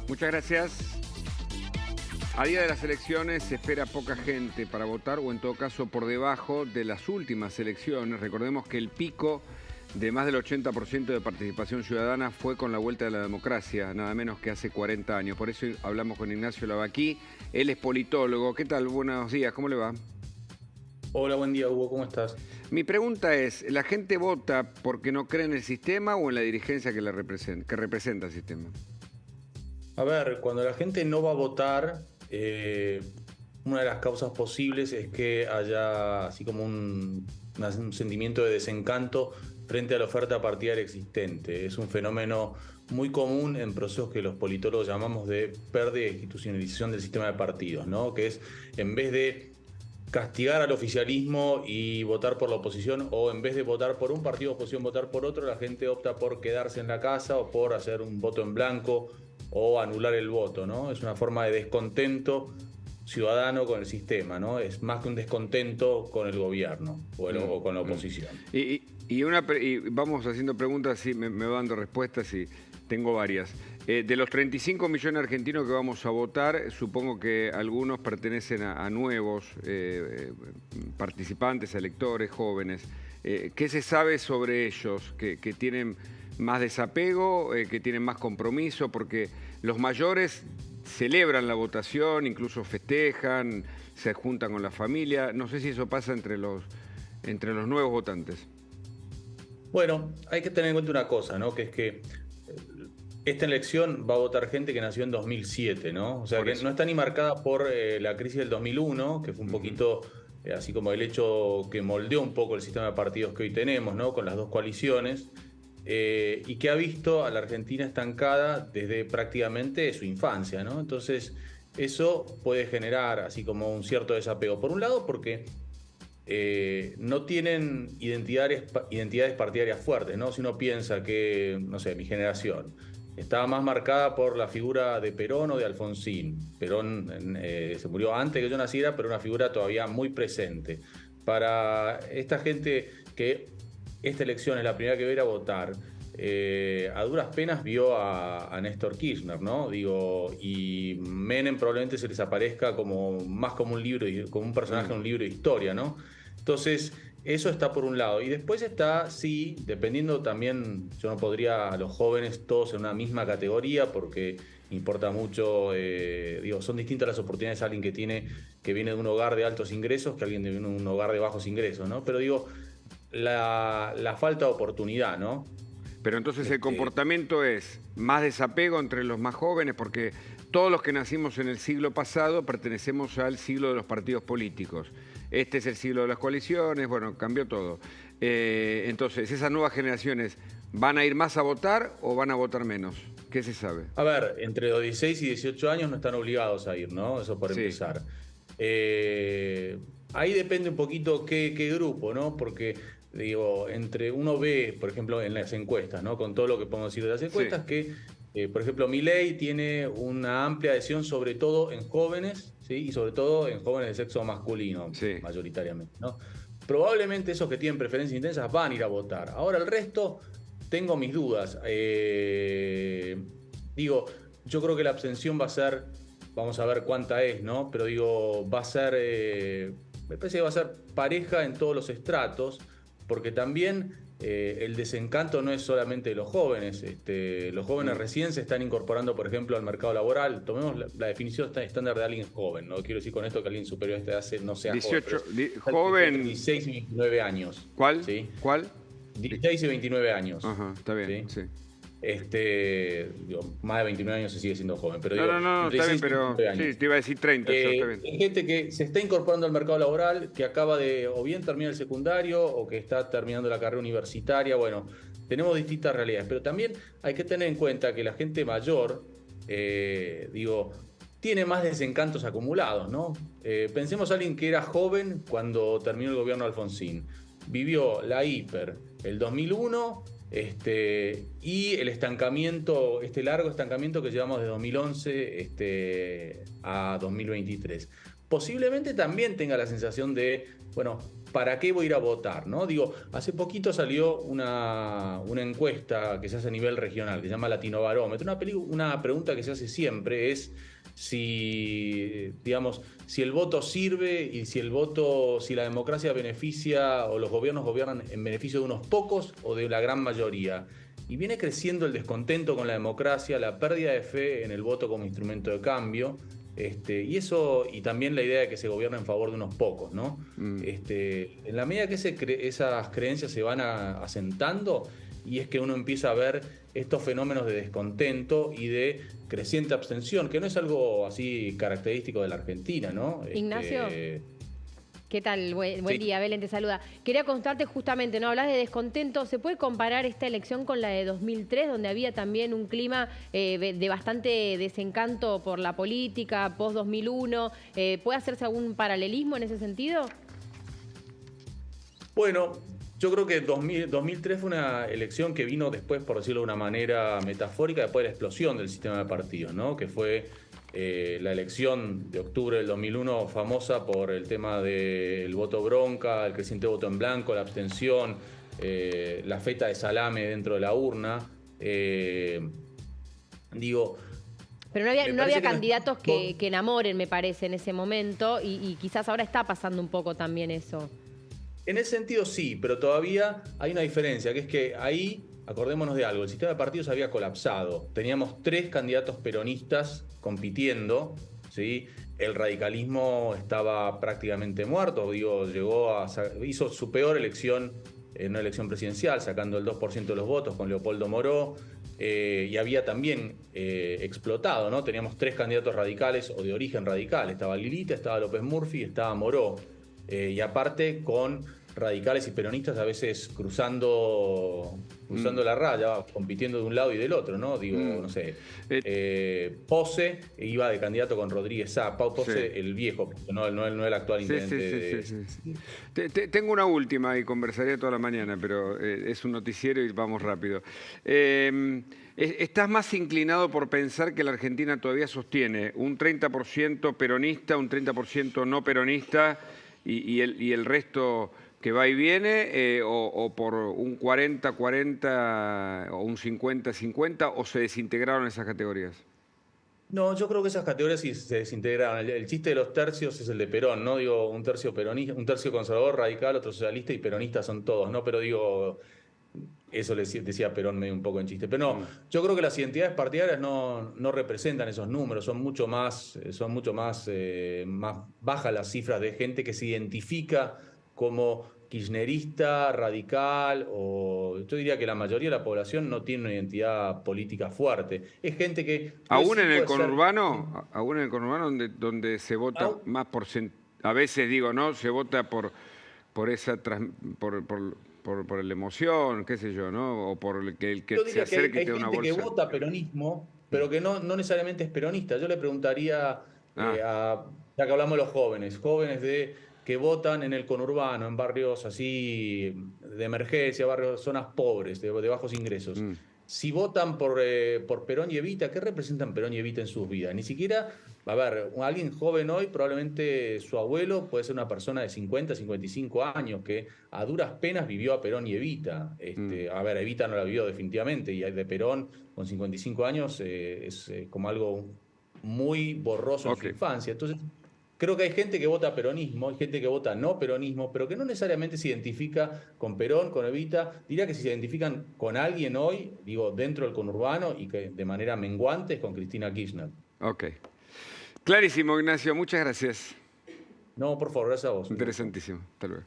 Muchas gracias. A día de las elecciones se espera poca gente para votar o en todo caso por debajo de las últimas elecciones. Recordemos que el pico de más del 80% de participación ciudadana fue con la vuelta de la democracia, nada menos que hace 40 años. Por eso hablamos con Ignacio Lavaquí, él es politólogo. ¿Qué tal? Buenos días, ¿cómo le va? Hola, buen día, Hugo, ¿cómo estás? Mi pregunta es, ¿la gente vota porque no cree en el sistema o en la dirigencia que representa el sistema? A ver, cuando la gente no va a votar, una de las causas posibles es que haya así como un sentimiento de desencanto frente a la oferta partidaria existente. Es un fenómeno muy común en procesos que los politólogos llamamos de pérdida de institucionalización del sistema de partidos, ¿no? Que es, en vez de castigar al oficialismo y votar por la oposición, o en vez de votar por un partido de oposición, votar por otro, la gente opta por quedarse en la casa o por hacer un voto en blanco o anular el voto, ¿no? Es una forma de descontento ciudadano con el sistema, ¿no? Es más que un descontento con el gobierno o con la oposición. Y vamos haciendo preguntas, y me va dando respuestas y tengo varias. De los 35 millones de argentinos que vamos a votar, supongo que algunos pertenecen a nuevos participantes, electores, jóvenes. ¿Qué se sabe sobre ellos? ¿Que tienen más desapego, que tienen más compromiso? Porque los mayores celebran la votación, incluso festejan, se juntan con la familia. No sé si eso pasa entre los nuevos votantes. Bueno, hay que tener en cuenta una cosa, ¿no? Que es que esta elección va a votar gente que nació en 2007, ¿no? O sea, que no está ni marcada por la crisis del 2001, que fue un poquito así como el hecho que moldeó un poco el sistema de partidos que hoy tenemos, ¿no? Con las dos coaliciones, y que ha visto a la Argentina estancada desde prácticamente su infancia, ¿no? Entonces, eso puede generar así como un cierto desapego. Por un lado, porque no tienen identidades partidarias fuertes, ¿no? Si uno piensa que, no sé, mi generación estaba más marcada por la figura de Perón o de Alfonsín. Perón se murió antes que yo naciera, pero una figura todavía muy presente. Para esta gente que esta elección es la primera que va a ir a votar, a duras penas vio a Néstor Kirchner, ¿no? Digo, y Menem probablemente se les aparezca más como un libro, como un personaje en un libro de historia, ¿no? Entonces, eso está por un lado. Y después está, sí, dependiendo también, yo no podría a los jóvenes todos en una misma categoría porque importa mucho, digo, son distintas las oportunidades de alguien que viene de un hogar de altos ingresos que alguien de un hogar de bajos ingresos, ¿no? Pero digo, la falta de oportunidad, ¿no? Pero entonces el comportamiento es más desapego entre los más jóvenes, porque todos los que nacimos en el siglo pasado pertenecemos al siglo de los partidos políticos. Este es el siglo de las coaliciones, bueno, cambió todo. Entonces, ¿esas nuevas generaciones van a ir más a votar o van a votar menos? ¿Qué se sabe? A ver, entre los 16 y 18 años no están obligados a ir, ¿no? Eso por empezar. Ahí depende un poquito qué grupo, ¿no? Porque, digo, uno ve, por ejemplo, en las encuestas, ¿no? Con todo lo que podemos decir de las encuestas, que, por ejemplo, Milei tiene una amplia adhesión, sobre todo en jóvenes, ¿sí? Y sobre todo en jóvenes de sexo masculino, mayoritariamente, ¿no? Probablemente esos que tienen preferencias intensas van a ir a votar. Ahora el resto, tengo mis dudas. Digo, yo creo que la abstención va a ser, vamos a ver cuánta es, ¿no? Pero digo, va a ser, me parece que va a ser pareja en todos los estratos, porque también el desencanto no es solamente de los jóvenes. Los jóvenes recién se están incorporando, por ejemplo, al mercado laboral. Tomemos la definición estándar de alguien joven. No quiero decir con esto que alguien superior a esta edad no sea 18, joven. 16 y 29 años. ¿Cuál? ¿Sí? ¿Cuál? 16 y 29 años. Ajá, está bien, sí. Digo, más de 29 años se sigue siendo joven. Pero no, está bien, pero sí, te iba a decir 30. Está bien. Hay gente que se está incorporando al mercado laboral, que acaba de o bien terminar el secundario o que está terminando la carrera universitaria. Bueno, tenemos distintas realidades, pero también hay que tener en cuenta que la gente mayor, digo, tiene más desencantos acumulados, ¿no? Pensemos a alguien que era joven cuando terminó el gobierno de Alfonsín. Vivió la hiper, el 2001... y el estancamiento, largo estancamiento que llevamos de 2011 a 2023. Posiblemente también tenga la sensación de, bueno, ¿para qué voy a ir a votar? ¿No? Digo, hace poquito salió una encuesta que se hace a nivel regional, que se llama Latinobarómetro. Una pregunta que se hace siempre es si, digamos, si el voto sirve y si la democracia beneficia o los gobiernos gobiernan en beneficio de unos pocos o de la gran mayoría. Y viene creciendo el descontento con la democracia, la pérdida de fe en el voto como instrumento de cambio. Y también la idea de que se gobierna en favor de unos pocos, ¿no? En la medida que esas creencias se van asentando, y es que uno empieza a ver estos fenómenos de descontento y de creciente abstención, que no es algo así característico de la Argentina, ¿no? Ignacio. ¿Qué tal? Buen Sí. día, Belén, te saluda. Quería consultarte justamente, ¿no? Hablas de descontento. ¿Se puede comparar esta elección con la de 2003, donde había también un clima de bastante desencanto por la política, post-2001? ¿Puede hacerse algún paralelismo en ese sentido? Bueno, yo creo que 2003 fue una elección que vino después, por decirlo de una manera metafórica, después de la explosión del sistema de partidos, ¿no? Que fue la elección de octubre del 2001 famosa por el tema del voto bronca, el creciente voto en blanco, la abstención, la feta de salame dentro de la urna. Pero no había candidatos que enamoren, me parece, en ese momento, y quizás ahora está pasando un poco también eso. En ese sentido sí, pero todavía hay una diferencia, que es que ahí, acordémonos de algo, el sistema de partidos había colapsado. Teníamos 3 candidatos peronistas compitiendo, ¿sí? El radicalismo estaba prácticamente muerto, hizo su peor elección en una elección presidencial, sacando el 2% de los votos con Leopoldo Moró, y había también explotado, ¿no? Teníamos 3 candidatos radicales o de origen radical, estaba Lilita, estaba López Murphy, estaba Moró, y aparte con radicales y peronistas a veces cruzando la raya, compitiendo de un lado y del otro, ¿no? No sé, Pose iba de candidato con Rodríguez Sá, Pau Pose, sí. El viejo, no el actual intendente. Sí. Tengo una última y conversaría toda la mañana, pero es un noticiero y vamos rápido. ¿Estás más inclinado por pensar que la Argentina todavía sostiene un 30% peronista, un 30% no peronista y el resto que va y viene, o por un 40-40 o un 50-50, o se desintegraron esas categorías? No, yo creo que esas categorías sí se desintegraron. El chiste de los tercios es el de Perón, ¿no? Un tercio peronista, un tercio conservador, radical, otro socialista y peronista son todos, ¿no? Pero eso le decía Perón medio un poco en chiste. Pero no, yo creo que las identidades partidarias no representan esos números, son mucho más bajas las cifras de gente que se identifica como kirchnerista, radical, o yo diría que la mayoría de la población no tiene una identidad política fuerte. Es gente que... Aún en el conurbano, donde se vota más a veces digo, ¿no? Se vota por la emoción, qué sé yo, ¿no? O por el que se acerque y te dé una bolsa. Hay gente que vota peronismo, pero que no necesariamente es peronista. Yo le preguntaría, ya que hablamos de los jóvenes que votan en el conurbano, en barrios así de emergencia, zonas pobres, de bajos ingresos. Si votan por Perón y Evita, ¿qué representan Perón y Evita en sus vidas? Ni siquiera, a ver, alguien joven hoy, probablemente su abuelo puede ser una persona de 50, 55 años que a duras penas vivió a Perón y Evita. A ver, Evita no la vivió definitivamente, y de Perón con 55 años es como algo muy borroso en su infancia. Entonces, creo que hay gente que vota peronismo, hay gente que vota no peronismo, pero que no necesariamente se identifica con Perón, con Evita. Diría que si se identifican con alguien hoy, dentro del conurbano y que de manera menguante es con Cristina Kirchner. Ok. Clarísimo, Ignacio. Muchas gracias. No, por favor, gracias a vos. Interesantísimo. Hasta luego.